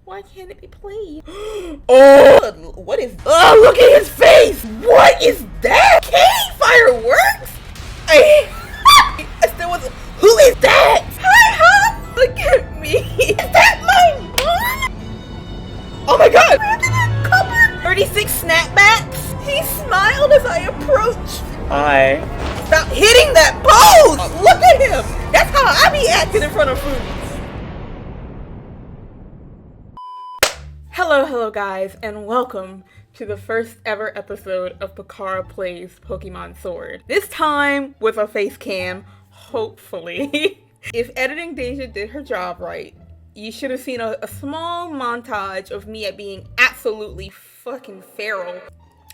Why can't it be played? Oh, what is? Oh, look at his face! What is that? Cave fireworks? I still wasn't. Who is that? Hi, huh? Look at me. Is that my mom? Oh my God! 36 snapbacks. He smiled as I approached. Hi. Stop hitting that pose! Look at him. That's how I be acting in front of food. Hello guys, and welcome to the first ever episode of Pcaara Plays Pokemon Sword. This time with a face cam, hopefully. If editing Deja did her job right, you should have seen a small montage of me being absolutely fucking feral.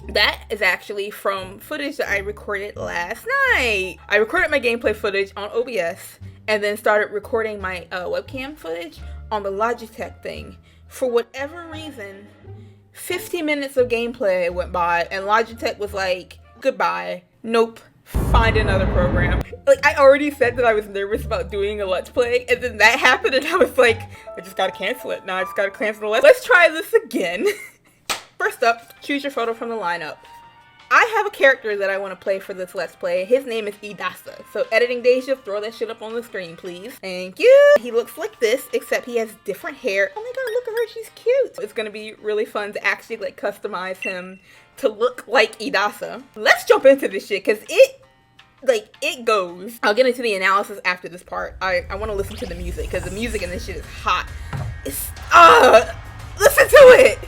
That is actually from footage that I recorded last night. I recorded my gameplay footage on OBS and then started recording my webcam footage on the Logitech thing. For whatever reason, 50 minutes of gameplay went by and Logitech was like, goodbye, nope, find another program. Like, I already said that I was nervous about doing a Let's Play, and then that happened and I was like, I just gotta cancel it. Now I just gotta cancel the Let's try this again. First up, choose your photo from the lineup. I have a character that I want to play for this Let's Play. His name is Idasa. So editing Deja, throw that shit up on the screen, please. Thank you. He looks like this, except he has different hair. Oh my God, look at her, she's cute. It's gonna be really fun to actually like customize him to look like Idasa. Let's jump into this shit, cause it goes. I'll get into the analysis after this part. I want to listen to the music, cause the music in this shit is hot. It's, listen to it.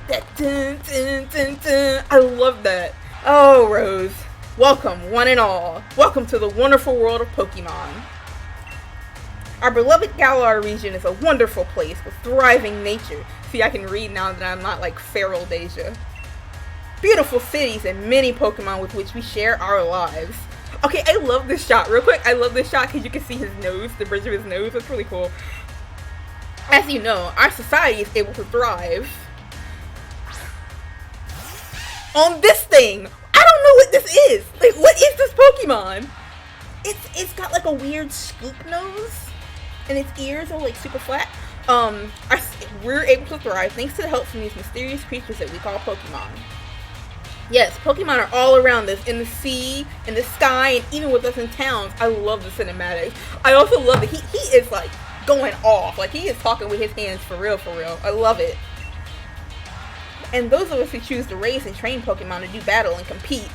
That dun, dun, dun, dun. I love that. Oh, Rose. Welcome, one and all. Welcome to the wonderful world of Pokemon. Our beloved Galar region is a wonderful place with thriving nature. See, I can read now that I'm not like feral Deja. Beautiful cities and many Pokemon with which we share our lives. Okay, I love this shot. Real quick, I love this shot because you can see his nose, the bridge of his nose. It's really cool. As you know, our society is able to thrive on this thing. I don't know what this is. Like, what is this Pokemon? It's got like a weird scoop nose, and its ears are like super flat. We're able to thrive thanks to the help from these mysterious creatures that we call Pokemon. Yes, Pokemon are all around us, in the sea, in the sky, and even with us in towns. I love the cinematics. I also love that he is like going off. Like, he is talking with his hands for real, for real. I love it. And those of us who choose to raise and train Pokemon to do battle and compete.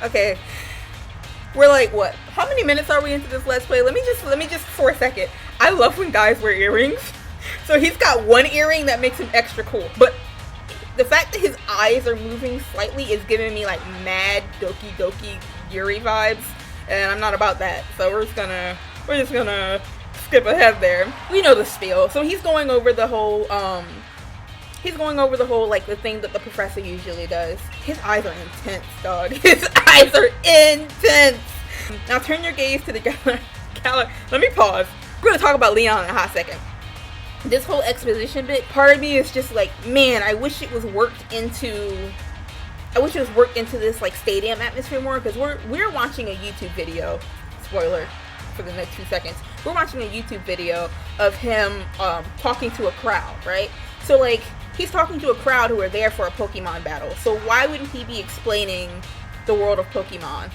Okay. We're like, what? How many minutes are we into this Let's Play? Let me just for a second. I love when guys wear earrings. So he's got one earring that makes him extra cool. But the fact that his eyes are moving slightly is giving me like mad Doki Doki Yuri vibes. And I'm not about that. So we're just gonna skip ahead there. We know the spiel. So he's going over the whole, like, the thing that the professor usually does. His eyes are intense, dog. His eyes are intense! Now turn your gaze to the Galar. Let me pause. We're gonna talk about Leon in a hot second. This whole exposition bit, part of me is just like, man, I wish it was worked into this, like, stadium atmosphere more, because we're watching a YouTube video. Spoiler for the next 2 seconds. We're watching a YouTube video of him, talking to a crowd, right? So, like, he's talking to a crowd who are there for a Pokemon battle. So why wouldn't he be explaining the world of Pokemon?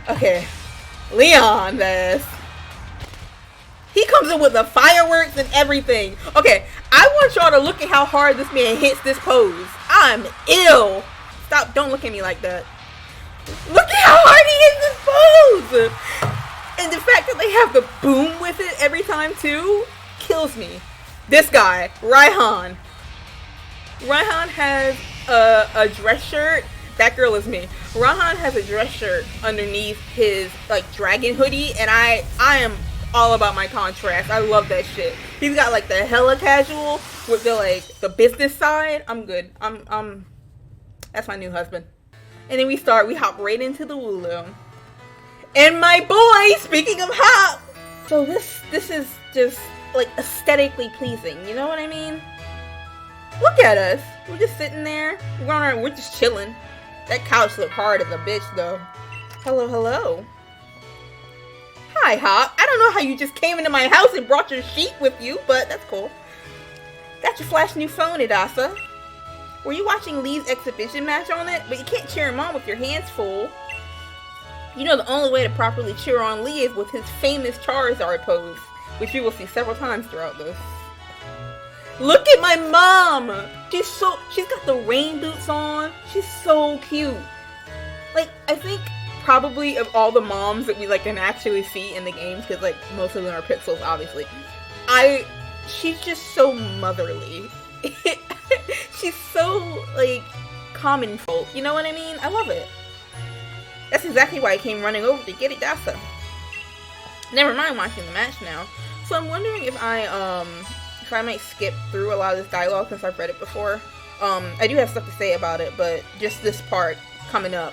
Okay, Leon, this. He comes in with the fireworks and everything. Okay, I want y'all to look at how hard this man hits this pose. I'm ill. Stop, don't look at me like that. Look at how hard he hits this pose. And the fact that they have the boom with it every time too, kills me. This guy, Raihan. Raihan has a dress shirt. That girl is me. Raihan has a dress shirt underneath his like dragon hoodie, and I am all about my contrast. I love that shit. He's got like the hella casual with the business side. I'm good. I'm that's my new husband. And then we hop right into the Wooloo. And my boy, speaking of hop. So this is just like aesthetically pleasing. You know what I mean? Look at us. We're just sitting there. We're just chilling. That couch looked hard as a bitch, though. Hello. Hi, Hop. I don't know how you just came into my house and brought your sheep with you, but that's cool. That's your flash new phone, Idasa. Were you watching Lee's exhibition match on it? But you can't cheer him on with your hands full. You know the only way to properly cheer on Lee is with his famous Charizard pose, which you will see several times throughout this. Look at my mom! She's got the rain boots on. She's so cute. Like, I think probably of all the moms that we like can actually see in the games, because like most of them are pixels, obviously. She's just so motherly. She's so like common folk. You know what I mean? I love it. That's exactly why I came running over to get it, Dasa. Never mind watching the match now. So I'm wondering if I might skip through a lot of this dialogue since I've read it before. I do have stuff to say about it, but just this part coming up,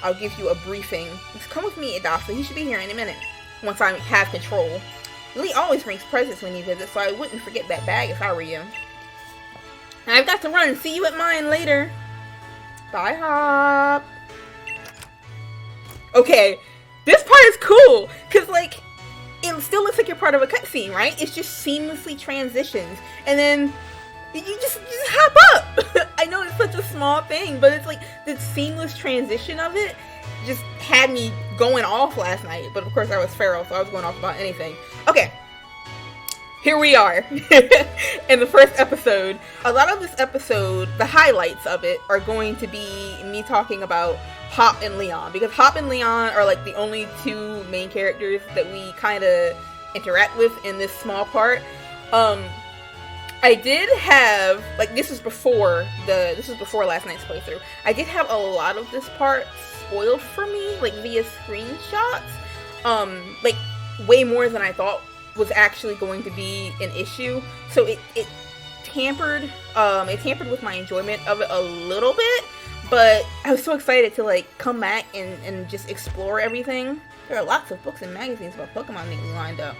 I'll give you a briefing. Just come with me, Idasa. He should be here any minute. Once I have control. Lee always brings presents when he visits, so I wouldn't forget that bag if I were you. And I've got to run. See you at mine later. Bye, Hop. Okay, this part is cool, because, like, it still looks like you're part of a cutscene, right? It's just seamlessly transitions, and then you just hop up. I know it's such a small thing, but it's like the seamless transition of it just had me going off last night. But of course I was feral, so I was going off about anything. Okay, here we are in the first episode. A lot of this episode, the highlights of it are going to be me talking about Hop and Leon, because Hop and Leon are like the only two main characters that we kind of interact with in this small part. I did have, like, this was before last night's playthrough. I did have a lot of this part spoiled for me, like via screenshots, like way more than I thought was actually going to be an issue. So it tampered with my enjoyment of it a little bit. But I was so excited to like come back and just explore everything. There are lots of books and magazines about Pokemon neatly lined up.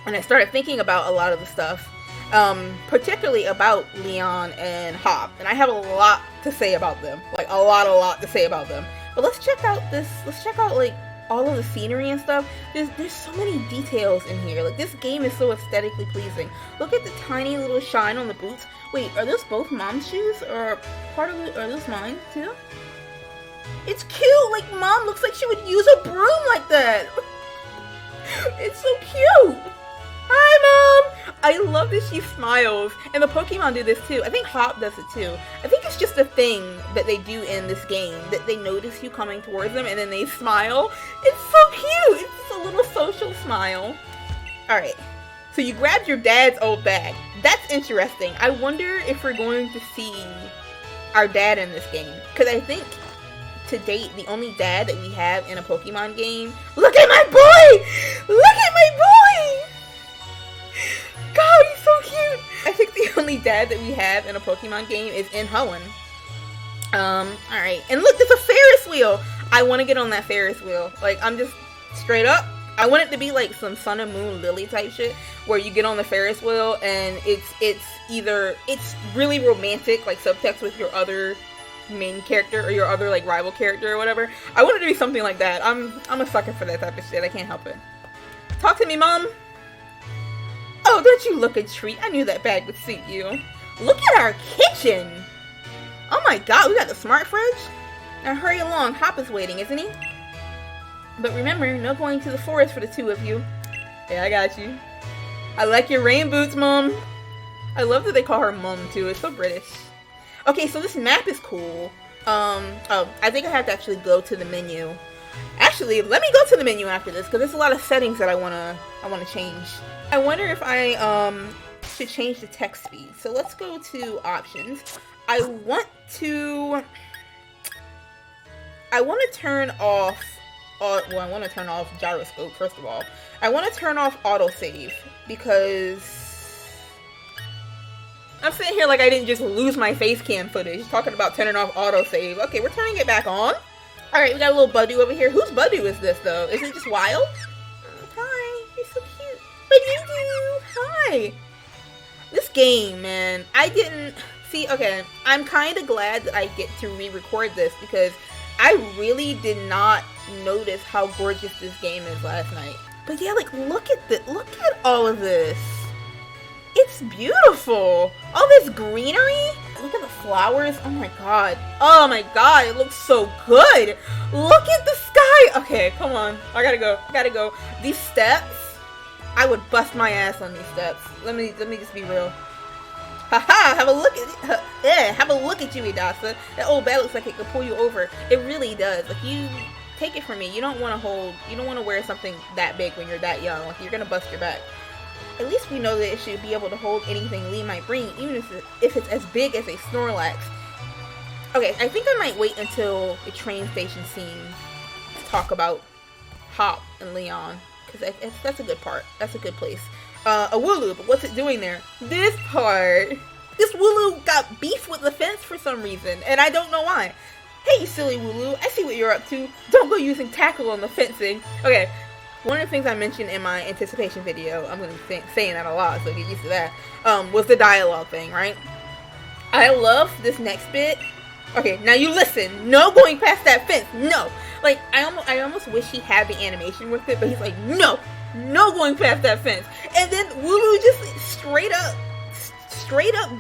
And I started thinking about a lot of the stuff, particularly about Leon and Hop. And I have a lot to say about them. Like a lot to say about them. But let's check out like all of the scenery and stuff. There's so many details in here. Like this game is so aesthetically pleasing. Look at the tiny little shine on the boots. Wait, are those both mom's shoes, or are those mine too? It's cute. Like mom looks like she would use a broom like that. It's so cute. Hi, Mom! I love that she smiles. And the Pokemon do this too. I think Hop does it too. I think it's just a thing that they do in this game, that they notice you coming towards them and then they smile. It's so cute! It's just a little social smile. Alright, so you grabbed your dad's old bag. That's interesting. I wonder if we're going to see our dad in this game. Because I think, to date, the only dad that we have in a Pokemon game... Look at my boy! Look at my boy! God, he's so cute! I think the only dad that we have in a Pokemon game is in Hoenn. Alright. And look, there's a Ferris wheel! I want to get on that Ferris wheel. Like, I'm just straight up. I want it to be like some Sun and Moon Lily type shit, where you get on the Ferris wheel and it's really romantic, like subtext with your other main character or your other like rival character or whatever. I want it to be something like that. I'm a sucker for that type of shit. I can't help it. Talk to me, Mom! Oh, don't you look a treat. I knew that bag would suit you. Look at our kitchen! Oh my god, we got the smart fridge? Now hurry along, Hop is waiting, isn't he? But remember, no going to the forest for the two of you. Yeah, I got you. I like your rain boots, Mom. I love that they call her Mom, too. It's so British. Okay, so this map is cool. Oh, I think I have to actually go to the menu. Actually, let me go to the menu after this, because there's a lot of settings that I wanna change. I wonder if I should change the text speed. So let's go to options. I want to turn off. Well, I want to turn off gyroscope first of all. I want to turn off autosave because I'm sitting here like I didn't just lose my face cam footage talking about turning off autosave. Okay, we're turning it back on. Alright, we got a little Budew over here. Whose Budew is this, though? Is it just Wild? Hi, you're so cute. Budew! Hi! This game, man, I didn't... See, okay, I'm kind of glad that I get to re-record this because I really did not notice how gorgeous this game is last night. But yeah, like, look at all of this. It's beautiful. All this greenery. Look at the flowers. Oh my god. Oh my god. It looks so good. Look at the sky. Okay, come on. I gotta go. These steps. I would bust my ass on these steps. Let me just be real. Haha, have a look at it. Have a look at you, Idasa. That old bag looks like it could pull you over. It really does. Like, you take it from me. You don't want to wear something that big when you're that young. Like, you're gonna bust your back. At least we know that it should be able to hold anything Lee might bring, even if it's as big as a Snorlax. Okay, I think I might wait until the train station scene to talk about Hop and Leon. Because that's a good part. That's a good place. A Wooloo, but what's it doing there? This part. This Wooloo got beef with the fence for some reason, and I don't know why. Hey, you silly Wooloo, I see what you're up to. Don't go using tackle on the fencing. Okay, one of the things I mentioned in my anticipation video, I'm going to be saying that a lot, so get used to that, was the dialogue thing, right? I love this next bit. Okay, now you listen. No going past that fence. No. Like, I almost wish he had the animation with it, but he's like, no going past that fence. And then Wooloo just straight up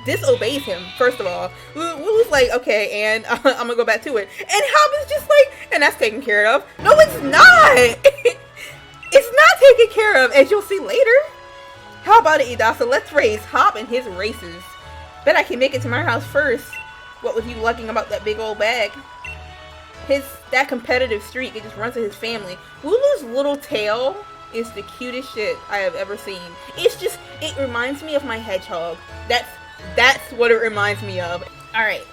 disobeys him, first of all. Wooloo's like, okay, and I'm gonna go back to it. And Hop is just like, and that's taken care of. No, it's not! It's not taken care of, as you'll see later. How about it, Idasa? Let's race Hop and his races. Bet I can make it to my house first. What with you lugging about that big old bag? That competitive streak, it just runs in his family. Wooloo's little tail is the cutest shit I have ever seen. It reminds me of my hedgehog. That's what it reminds me of. Alright.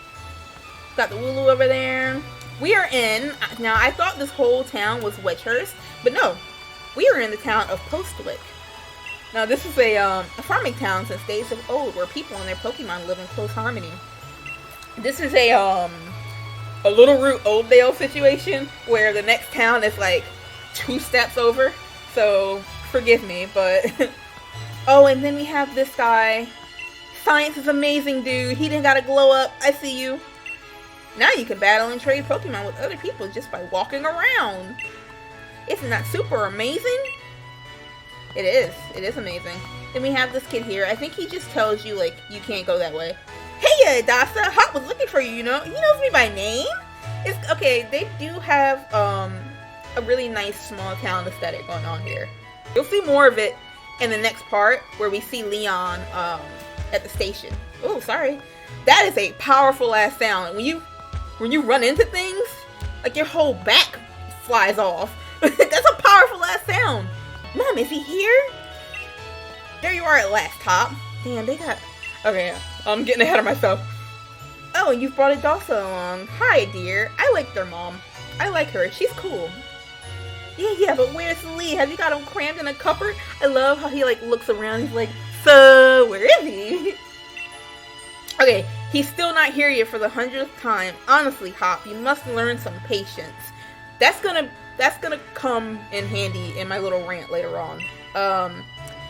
Got the Wooloo over there. We are in, now I thought this whole town was Wedgehurst, but no. We are in the town of Postwick. Now this is a farming town since days of old, where people and their Pokemon live in close harmony. This is a Little Root Oldale situation, where the next town is like 2 steps over. So, forgive me, but... Oh, and then we have this guy. Science is amazing, dude. He didn't gotta glow up. I see you. Now you can battle and trade Pokemon with other people just by walking around. Isn't that super amazing? It is. It is amazing. Then we have this kid here. I think he just tells you, like, you can't go that way. Hey, Adasa! Hop was looking for you, you know? He knows me by name. It's okay, they do have, a really nice small town aesthetic going on here. You'll see more of it in the next part, where we see Leon, at the station. Oh, sorry. That is a powerful ass sound. When you run into things, like your whole back flies off. That's a powerful ass sound. Mom, is he here? There you are at last, Hop. Damn, they got... Okay, I'm getting ahead of myself. Oh, and you've brought Idasa along. Hi, dear. I like their mom. I like her. She's cool. Yeah, but where's Lee? Have you got him crammed in a cupboard? I love how he, like, looks around. He's like, so, where is he? Okay, he's still not here yet for the 100th time. Honestly, Hop, you must learn some patience. That's gonna come in handy in my little rant later on.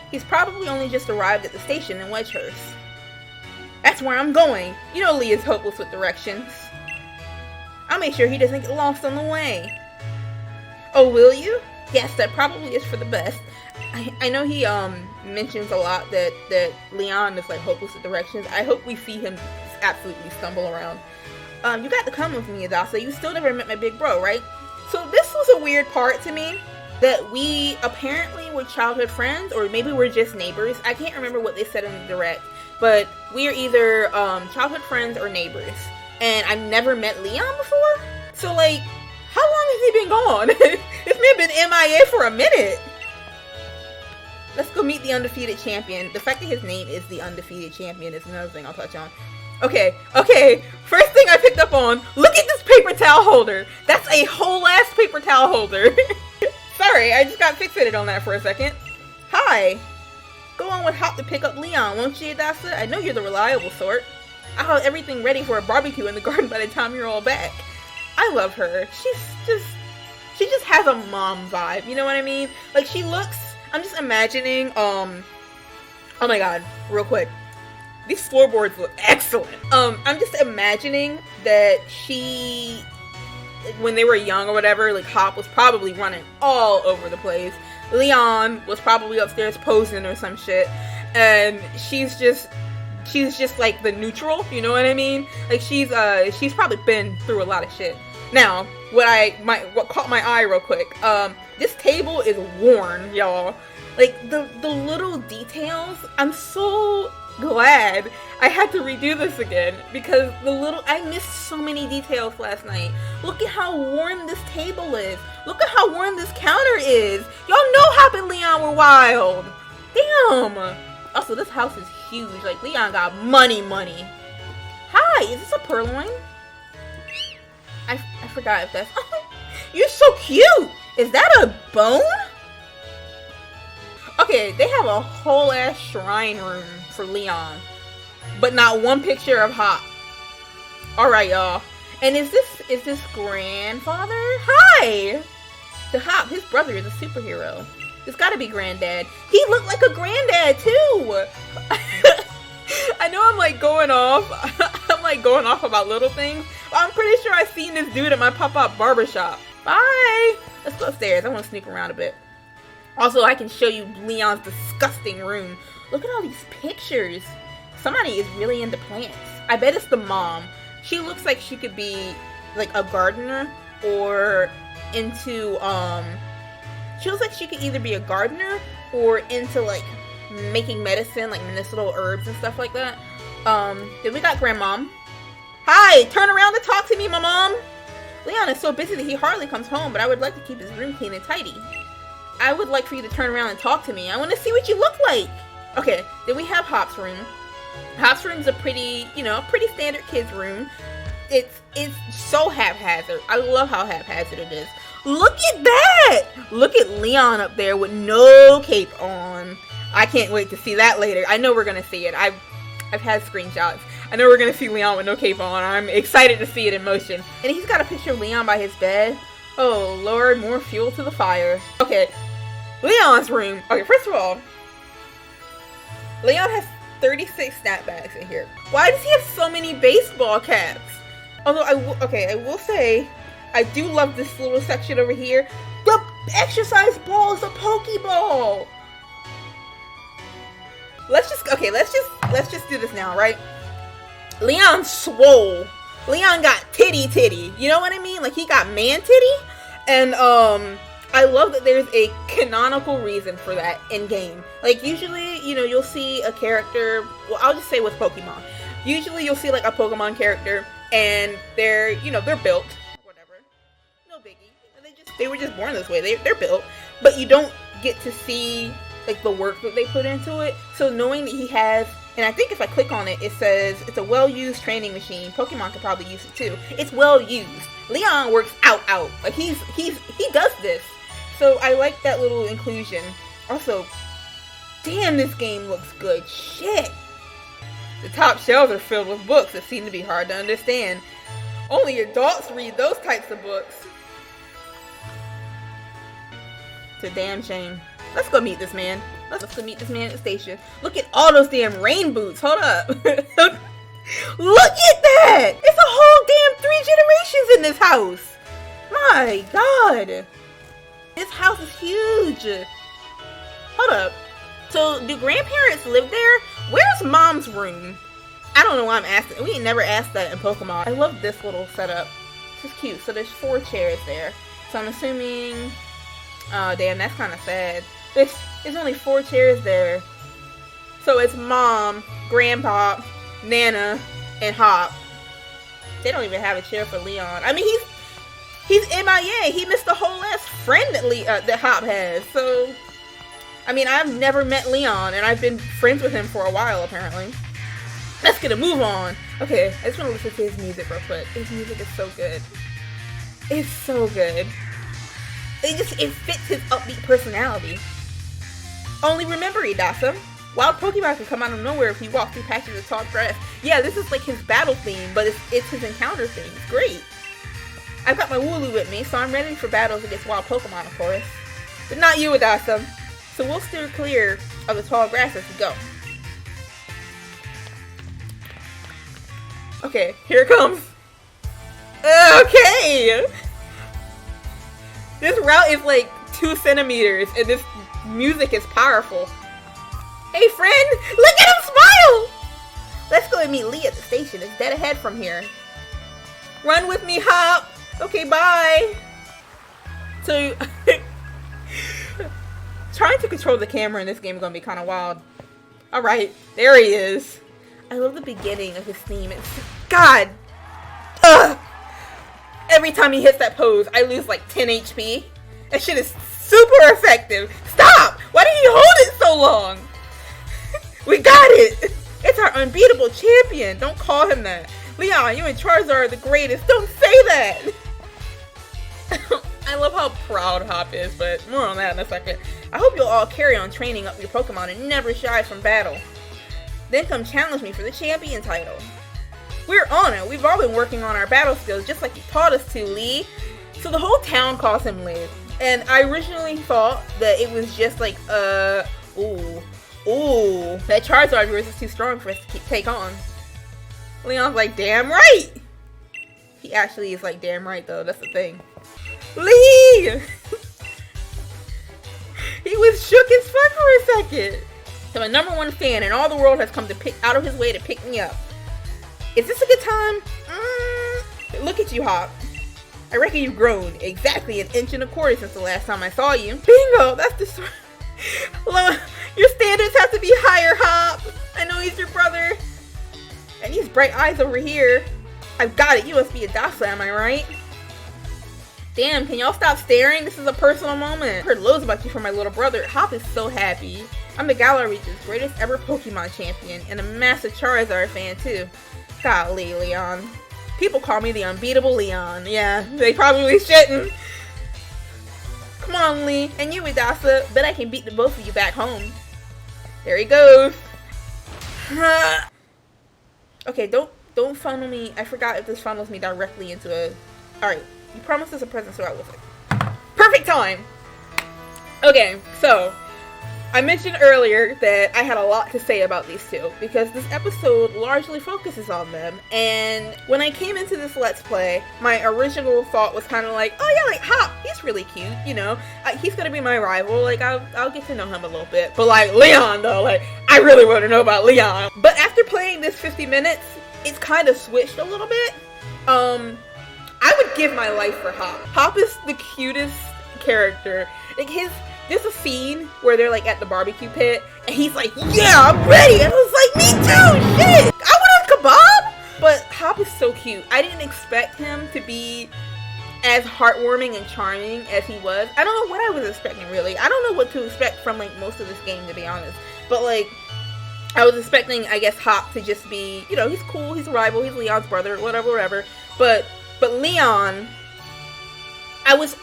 He's probably only just arrived at the station in Wedgehurst. That's where I'm going. You know Lee is hopeless with directions. I'll make sure he doesn't get lost on the way. Oh, will you? Yes, that probably is for the best. I know he mentions a lot that Leon is like hopeless with directions. I hope we see him absolutely stumble around. You got to come with me, Adasa. You still never met my big bro, right? So this was a weird part to me, that we apparently were childhood friends, or maybe we're just neighbors. I can't remember what they said in the direct, but we are either childhood friends or neighbors. And I've never met Leon before, so like, how long has he been gone? This man been MIA for a minute. Let's go meet the undefeated champion. The fact that his name is the undefeated champion is another thing I'll touch on. Okay. First thing I picked up on, look at this paper towel holder. That's a whole ass paper towel holder. Sorry, I just got fixated on that for a second. Hi. Go on with Hop to pick up Leon, won't you, Adasa? I know you're the reliable sort. I'll have everything ready for a barbecue in the garden by the time you're all back. I love her. She just has a mom vibe, you know what I mean? Like, she looks, I'm just imagining, oh my god, real quick. These floorboards look excellent. I'm just imagining that she, when they were young or whatever, like, Hop was probably running all over the place. Leon was probably upstairs posing or some shit. and she's just like the neutral, you know what I mean? Like she's probably been through a lot of shit. Now, what caught my eye real quick, this table is worn, y'all. Like the little details, I'm so glad I had to redo this again because I missed so many details last night. Look at how worn this table is. Look at how worn this counter is. Y'all know Hop and Leon were wild. Damn. Also, this house is huge. Like, Leon got money. Hi, is this a purloin? I forgot if that's... You're so cute! Is that a bone? Okay, they have a whole ass shrine room for Leon, but not one picture of Hop. Alright, y'all. And is this grandfather? Hi! The Hop, his brother is a superhero. It's gotta be granddad. He looked like a granddad too! I know I'm like going off. I'm like going off about little things. But I'm pretty sure I've seen this dude at my pop-up barbershop. Bye! Let's go upstairs. I want to sneak around a bit. Also, I can show you Leon's disgusting room. Look at all these pictures. Somebody is really into plants. I bet it's the mom. She looks like she could be like a gardener or into, she looks like she could either be a gardener or into like making medicine, like medicinal herbs and stuff like that. Then we got Grandmom. Hi, turn around to talk to me, my mom. Leon is so busy that he hardly comes home, but I would like to keep his room clean and tidy. I would like for you to turn around and talk to me. I want to see what you look like. Okay, then we have Hop's room. Hop's room's a pretty, pretty standard kid's room. It's so haphazard. I love how haphazard it is. Look at that! Look at Leon up there with no cape on. I can't wait to see that later. I know we're gonna see it. I've had screenshots. I know we're gonna see Leon with no cape on. I'm excited to see it in motion. And he's got a picture of Leon by his bed. Oh Lord, more fuel to the fire. Okay, Leon's room. Okay, first of all, Leon has 36 snapbacks in here. Why does he have so many baseball caps? Although I will say, I do love this little section over here. The exercise ball is a Pokeball. Let's just do this now, right? Leon swole. Leon got titty. You know what I mean? Like he got man titty. And I love that there's a canonical reason for that in game. Like usually, you'll see a character, well, I'll just say with Pokemon. Usually you'll see like a Pokemon character and they're built, whatever. No biggie. They were just born this way. They're built, but you don't get to see like the work that they put into it. So knowing that he has, and I think if I click on it, it says it's a well-used training machine. Pokemon could probably use it too. It's well-used. Leon works out. Like he does this. So I like that little inclusion. Also, damn, this game looks good. Shit. The top shelves are filled with books that seem to be hard to understand. Only adults read those types of books. It's a damn shame. Let's go meet this man. Let's go meet this man at the station. Look at all those damn rain boots. Hold up. Look at that! It's a whole damn 3 generations in this house. My God. This house is huge. Hold up. So, do grandparents live there? Where's Mom's room? I don't know why I'm asking. We ain't never asked that in Pokemon. I love this little setup. This is cute. So, there's 4 chairs there. So, I'm assuming... Oh, damn, that's kind of sad. There's only 4 chairs there. So, it's Mom, Grandpa, Nana, and Hop. They don't even have a chair for Leon. I mean, he's MIA. He missed the whole ass friend that Hop has. So, I mean, I've never met Leon, and I've been friends with him for a while, apparently. Let's get a move on. Okay, I just want to listen to his music real quick. His music is so good. It's so good. It fits his upbeat personality. Only remember, Idasa, wild Pokemon can come out of nowhere if you walk through patches of tall grass. Yeah, this is like his battle theme, but it's his encounter theme. It's great. I've got my Wooloo with me, so I'm ready for battles against wild Pokemon, of course. But not you, Idasa. So we'll steer clear of the tall grass as we go. Okay, here it comes. Okay! This route is like 2 centimeters, and this music is powerful. Hey friend, look at him smile! Let's go and meet Lee at the station. It's dead ahead from here. Run with me, Hop! Okay, bye! So, trying to control the camera in this game is gonna be kind of wild. Alright, there he is. I love the beginning of his theme. It's, God! Ugh! Every time he hits that pose, I lose like 10 HP. That shit is super effective. Stop! Why did he hold it so long? We got it! It's our unbeatable champion. Don't call him that. Leon, you and Charizard are the greatest. Don't say that! I love how proud Hop is, but more on that in a second. I hope you'll all carry on training up your Pokemon and never shy from battle. Then come challenge me for the champion title. We're on it. We've all been working on our battle skills just like you taught us to, Lee. So the whole town calls him Lee. And I originally thought that it was just like, that Charizard yours is too strong for us to take on. Leon's like, damn right! He actually is like, damn right though, that's the thing. Lee! He was shook as fuck for a second. So my #1 fan in all the world has come to pick out of his way to pick me up. Is this a good time? Look at you, Hop. I reckon you've grown exactly 1 1/4 inches since the last time I saw you. Bingo! That's the story. Your standards have to be higher, Hop. I know he's your brother. And these bright eyes over here. I've got it. You must be a Dasa, am I right? Damn, can y'all stop staring? This is a personal moment. I heard loads about you from my little brother. Hop is so happy. I'm the Galar region's greatest ever Pokemon champion and a massive Charizard fan too. Golly, Leon. People call me the unbeatable Leon. Yeah, they probably shouldn't. Come on, Lee. And you, Idasa. Bet I can beat the both of you back home. There he goes. Okay, don't funnel me. I forgot if this funnels me directly into a... Alright, you promised us a present, so I will say. Perfect time! Okay, so... I mentioned earlier that I had a lot to say about these two, because this episode largely focuses on them, and when I came into this Let's Play, my original thought was kind of like, oh yeah, like, Hop, he's really cute, you know, he's gonna be my rival, like, I'll get to know him a little bit, but like, Leon though, like, I really want to know about Leon. But after playing this 50 minutes, it's kind of switched a little bit. I would give my life for Hop. Hop is the cutest character, like, there's a scene where they're like at the barbecue pit and he's like, yeah, I'm ready. And I was like, me too, shit. I want a kebab. But Hop is so cute. I didn't expect him to be as heartwarming and charming as he was. I don't know what I was expecting really. I don't know what to expect from like most of this game, to be honest. But like, I was expecting, I guess, Hop to just be, you know, he's cool, he's a rival, he's Leon's brother, whatever. But Leon, I was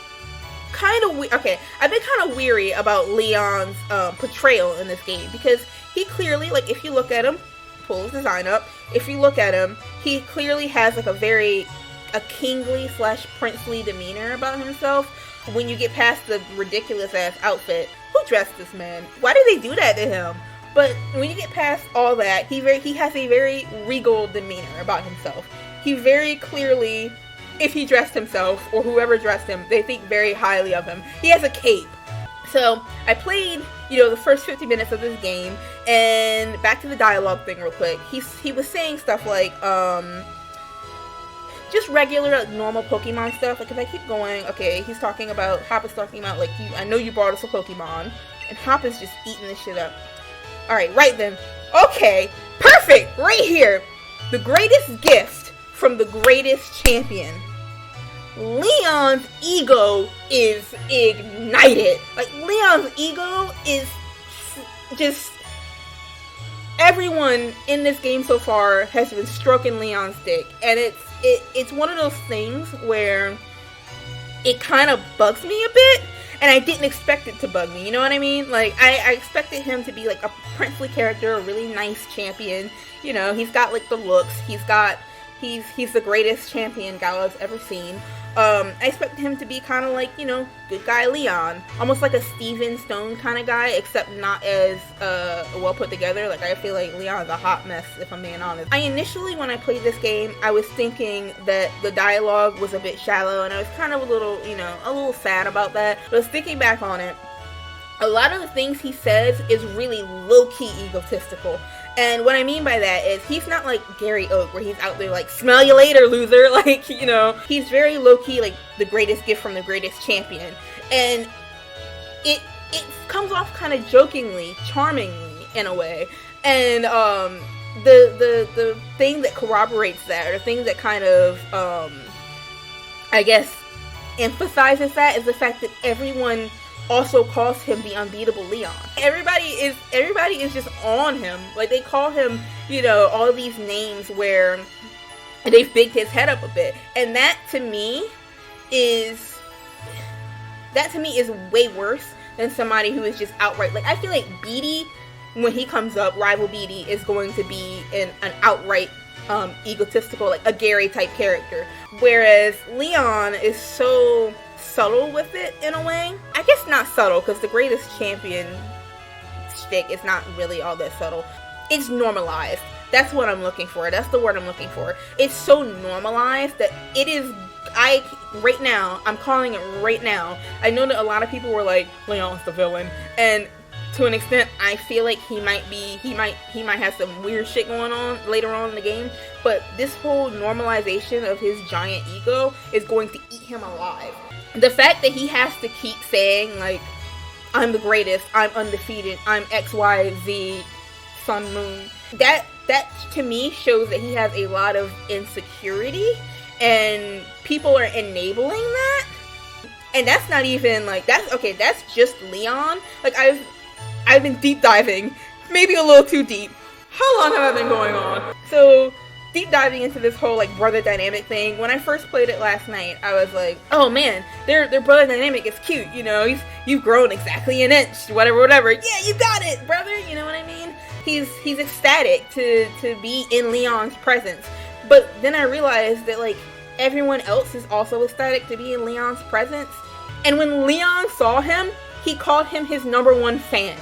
kind of I've been kind of weary about Leon's portrayal in this game, because he clearly, like, if you look at him, pull his design up, if you look at him, he clearly has like a kingly / princely demeanor about himself. When you get past the ridiculous ass outfit, who dressed this man? Why did they do that to him? But when you get past all that, he has a very regal demeanor about himself. He very clearly, if he dressed himself, or whoever dressed him, they think very highly of him. He has a cape. So, I played, you know, the first 50 minutes of this game, and back to the dialogue thing real quick. He was saying stuff like, just regular, like, normal Pokemon stuff. Like, if I keep going, okay, Hop is talking about, like, I know you brought us a Pokemon, and Hop is just eating this shit up. Alright, right then. Okay, perfect! Right here! The greatest gift from the greatest champion. Leon's ego is ignited. Like, Leon's ego is just... Everyone in this game so far has been stroking Leon's dick. And it's one of those things where it kind of bugs me a bit. And I didn't expect it to bug me, you know what I mean? Like, I expected him to be, like, a princely character, a really nice champion. You know, he's got, like, the looks. He's the greatest champion Gallo's ever seen. I expected him to be kind of like, you know, good guy Leon. Almost like a Steven Stone kind of guy, except not as well put together. Like, I feel like Leon's a hot mess, if I'm being honest. I initially, when I played this game, I was thinking that the dialogue was a bit shallow, and I was kind of a little sad about that. But I was thinking back on it, a lot of the things he says is really low-key egotistical. And what I mean by that is he's not like Gary Oak, where he's out there like, smell you later, loser. Like, you know, he's very low-key, like the greatest gift from the greatest champion. And it comes off kind of jokingly, charmingly in a way. And the thing that corroborates that, or the thing that kind of I guess emphasizes that, is the fact that everyone also calls him the unbeatable Leon. Everybody is just on him. Like, they call him, you know, all of these names where they've bigged his head up a bit. And that to me is way worse than somebody who is just outright, like, I feel like Beatty, when he comes up, Rival Beatty is going to be an outright egotistical, like a Gary type character. Whereas Leon is so subtle with it in a way. I guess not subtle, because the greatest champion shtick is not really all that subtle. It's normalized. That's what I'm looking for. That's the word I'm looking for. It's so normalized that it is, right now, I'm calling it right now. I know that a lot of people were like, Leon's the villain, and to an extent, I feel like he might have some weird shit going on later on in the game, but this whole normalization of his giant ego is going to eat him alive. The fact that he has to keep saying, like, I'm the greatest, I'm undefeated, I'm XYZ, Sun Moon, that to me shows that he has a lot of insecurity, and people are enabling that. And that's not even, like, that's just Leon. Like, I've been deep diving, maybe a little too deep. How long have I been going on? So, deep diving into this whole, like, brother dynamic thing. When I first played it last night, I was like, oh man, their brother dynamic is cute, you know, you've grown exactly an inch, whatever. Yeah, you got it, brother, you know what I mean? He's ecstatic to be in Leon's presence. But then I realized that, like, everyone else is also ecstatic to be in Leon's presence. And when Leon saw him, he called him his #1 fan.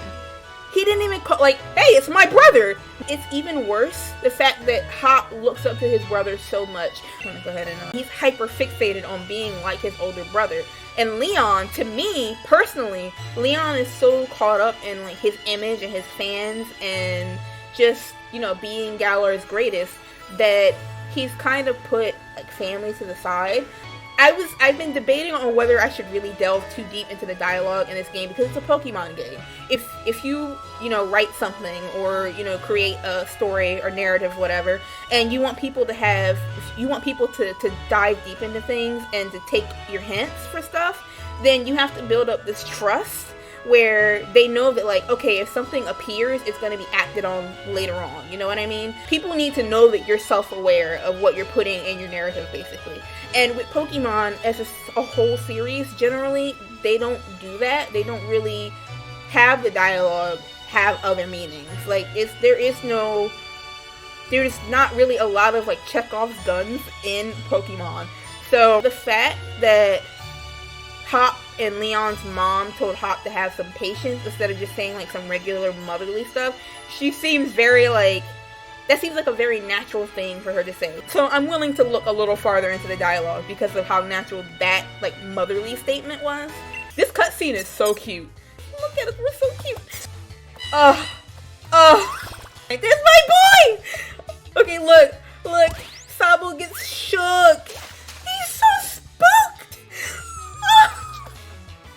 He didn't even call, like, hey, it's my brother. It's even worse, the fact that Hop looks up to his brother so much. I'm gonna go ahead and he's hyper fixated on being like his older brother. And Leon, to me, personally, Leon is so caught up in, like, his image and his fans and just, you know, being Galar's greatest, that he's kind of put, like, family to the side. I've been debating on whether I should really delve too deep into the dialogue in this game, because it's a Pokemon game. If you know, write something, or, you know, create a story or narrative, whatever, and you want people to dive deep into things and to take your hints for stuff, then you have to build up this trust where they know that, like, okay, if something appears, it's going to be acted on later on, you know what I mean? People need to know that you're self-aware of what you're putting in your narrative, basically. And with Pokemon, as a whole series, generally, they don't do that. They don't really have the dialogue have other meanings. Like, there's not really a lot of, like, Chekhov's guns in Pokemon. So the fact that Hop and Leon's mom told Hop to have some patience instead of just saying, like, some regular motherly stuff, she seems very, like, that seems like a very natural thing for her to say. So I'm willing to look a little farther into the dialogue because of how natural that, like, motherly statement was. This cutscene is so cute. Look at it, we're so cute. There's my boy! Okay, look, Sabo gets shook. He's so spooked.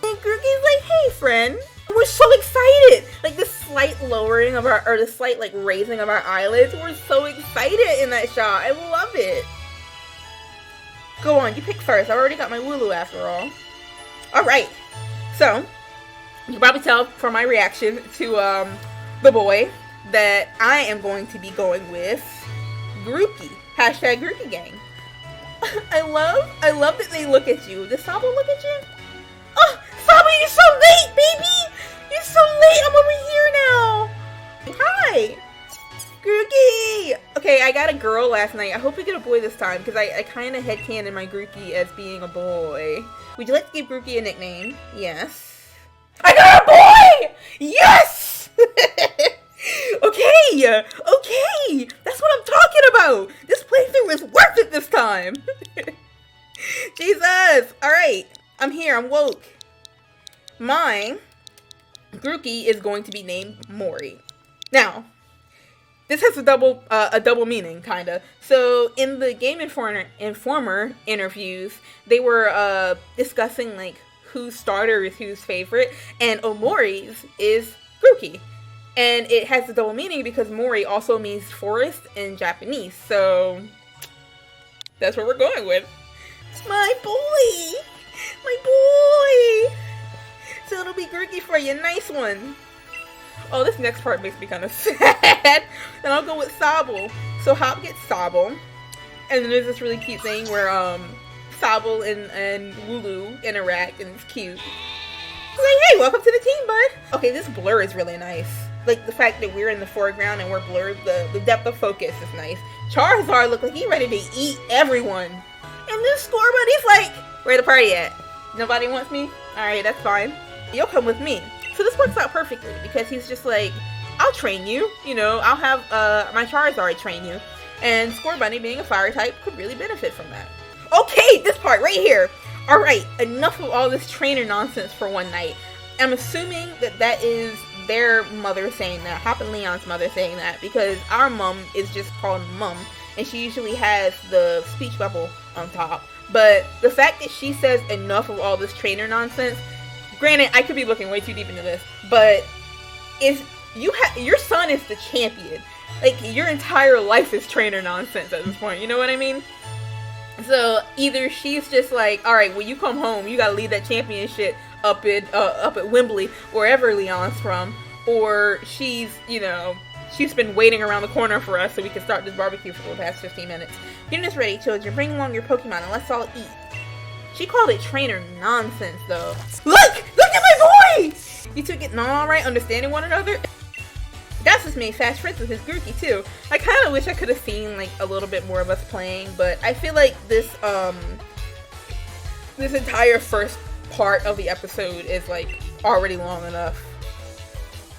And Grookey's like, hey, friend. We're so excited. Like, the slight lowering of or the slight, like, raising of our eyelids. We're so excited in that shot. I love it. Go on, you pick first. I already got my Wooloo after all. Alright. So, you can probably tell from my reaction to, the boy that I am going to be going with Grookey. Hashtag Grookey Gang. I love that they look at you. Does Sabo look at you? Oh, Sabo, you're so late, baby! You're so late! I'm over here now! Hi! Grookey! Okay, I got a girl last night. I hope we get a boy this time, because I kind of headcanon my Grookey as being a boy. Would you like to give Grookey a nickname? Yes. I got a boy! Yes! Okay! That's what I'm talking about! This playthrough is worth it this time! Jesus! Alright, I'm here, I'm woke. Mine Grookey is going to be named Mori. Now, this has a double meaning, kinda. So in the Game Informer interviews, they were discussing like whose starter is whose favorite, and Omori's is Grookey. And it has a double meaning because Mori also means forest in Japanese. So that's what we're going with. My boy! My boy! So it'll be Grookey for you. Nice one. Oh, this next part makes me kind of sad. Then I'll go with Sobble. So Hop gets Sobble. And then there's this really cute thing where Sobble and Wooloo interact, and it's cute. It's like, hey, welcome to the team, bud. Okay, this blur is really nice. Like, the fact that we're in the foreground and we're blurred, the depth of focus is nice. Charizard look like he's ready to eat everyone. And this Scorbunny's like, where the party at? Nobody wants me? Alright, that's fine. You'll come with me. So this works out perfectly because he's just like, I'll train you. You know, I'll have my Charizard train you. And Scorbunny, being a fire type, could really benefit from that. Okay, this part right here. Alright, enough of all this trainer nonsense for one night. I'm assuming that that is their mother saying that, Hop and Leon's mother saying that, because our mom is just called Mum, and she usually has the speech bubble on top. But the fact that she says enough of all this trainer nonsense, granted, I could be looking way too deep into this, but if your son is the champion, like, your entire life is trainer nonsense at this point, you know what I mean? So either she's just like, alright, when you come home, you gotta leave that championship up at Wembley, wherever Leon's from, or she's, you know, she's been waiting around the corner for us so we can start this barbecue for the past 15 minutes. Dinner's is ready, children. Bring along your Pokemon and let's all eat. She called it trainer nonsense, though. Look at my boy! You two getting on alright, understanding one another? That's just made fast friends with his Grookey, too. I kind of wish I could have seen, like, a little bit more of us playing, but I feel like this entire first part of the episode is, like, already long enough.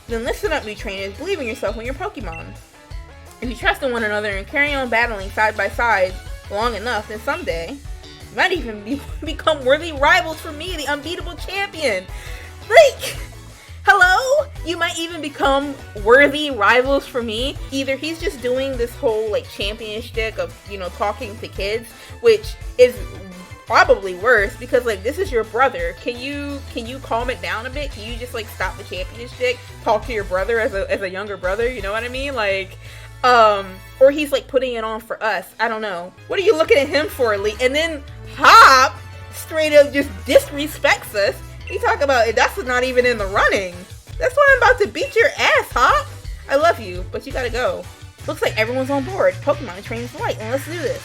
Then listen up, new trainers. Believe in yourself when you're Pokemon. If you trust in one another and carry on battling side by side long enough, then someday you might even become worthy rivals for me, the unbeatable champion. Like, hello? You might even become worthy rivals for me. Either he's just doing this whole, like, champion shtick of, you know, talking to kids, which is probably worse because, like, this is your brother. Can you calm it down a bit? Can you just, like, stop the champion shtick? Talk to your brother as a younger brother, you know what I mean? Like, or he's, like, putting it on for us. I don't know. What are you looking at him for, Lee? And then Hop straight up just disrespects us. He talk about it. That's not even in the running. That's why I'm about to beat your ass, Hop. I love you, but you gotta go. Looks like everyone's on board. Pokemon trains right, and let's do this.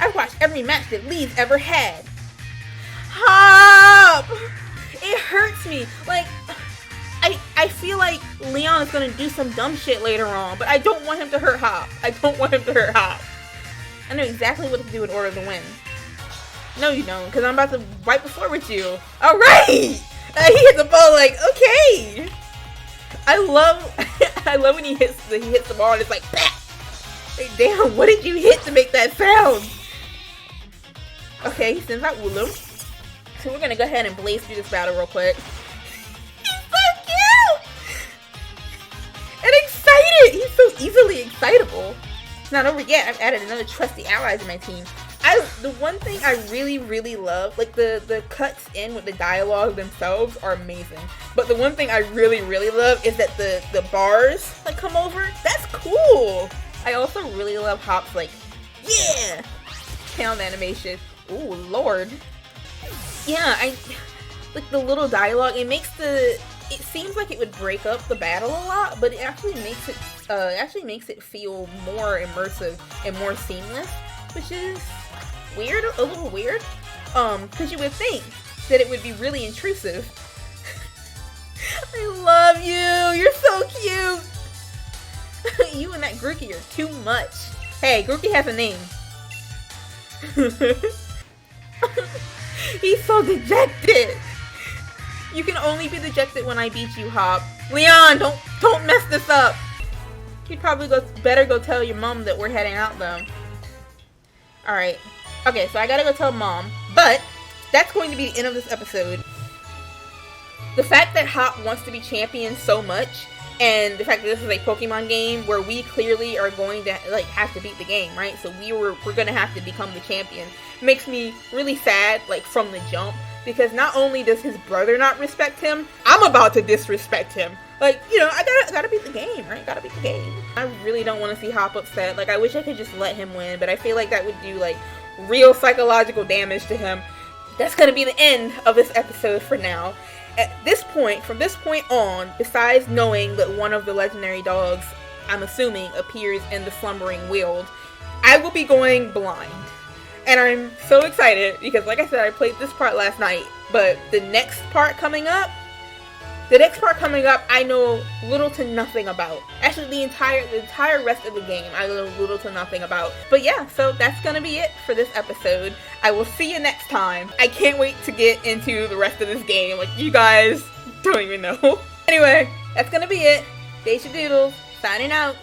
I've watched every match that Lee's ever had. Hop! It hurts me. Like, I feel like Leon is gonna do some dumb shit later on, but I don't want him to hurt Hop. I don't want him to hurt Hop. I know exactly what to do in order to win. No, you don't, because I'm about to wipe the floor with you. Alright! He hit the ball like, okay! I love when he hits the ball and it's like, bah! Like, damn, what did you hit to make that sound? Okay, he sends out Wooloo. So we're gonna go ahead and blaze through this battle real quick. He's so cute! And excited! He's so easily excitable. Not over yet, I've added another trusty ally to my team. The one thing I really, really love, like the cuts in with the dialogue themselves are amazing. But the one thing I really, really love is that the bars that come over, that's cool. I also really love Hop's like, yeah, sound animation. Ooh, Lord. Yeah, like the little dialogue, it seems like it would break up the battle a lot, but it actually makes it feel more immersive and more seamless, which is weird, a little weird, because you would think that it would be really intrusive. I love you, you're so cute. You and that Grookey are too much. Hey, Grookey has a name. He's so dejected. You can only be dejected when I beat you, Hop. Leon, don't mess this up. You'd probably better go tell your mom that we're heading out, though. Alright. Okay, so I gotta go tell Mom. But that's going to be the end of this episode. the fact that Hop wants to be champion so much, and the fact that this is a Pokemon game where we clearly are going to like have to beat the game, right? So we're gonna have to become the champion, makes me really sad, like from the jump, because not only does his brother not respect him, I'm about to disrespect him. Like, you know, I gotta beat the game, right? Gotta beat the game. I really don't want to see Hop upset. Like, I wish I could just let him win, but I feel like that would do like real psychological damage to him. That's gonna be the end of this episode for now. At this point, from this point on, besides knowing that one of the legendary dogs, I'm assuming, appears in the Slumbering Weald, I will be going blind. And I'm so excited because, like I said, I played this part last night, but the next part coming up, I know little to nothing about. Actually, the entire rest of the game, I know little to nothing about. But yeah, so that's gonna be it for this episode. I will see you next time. I can't wait to get into the rest of this game. Like, you guys don't even know. Anyway, that's gonna be it. Deja Doodles, signing out.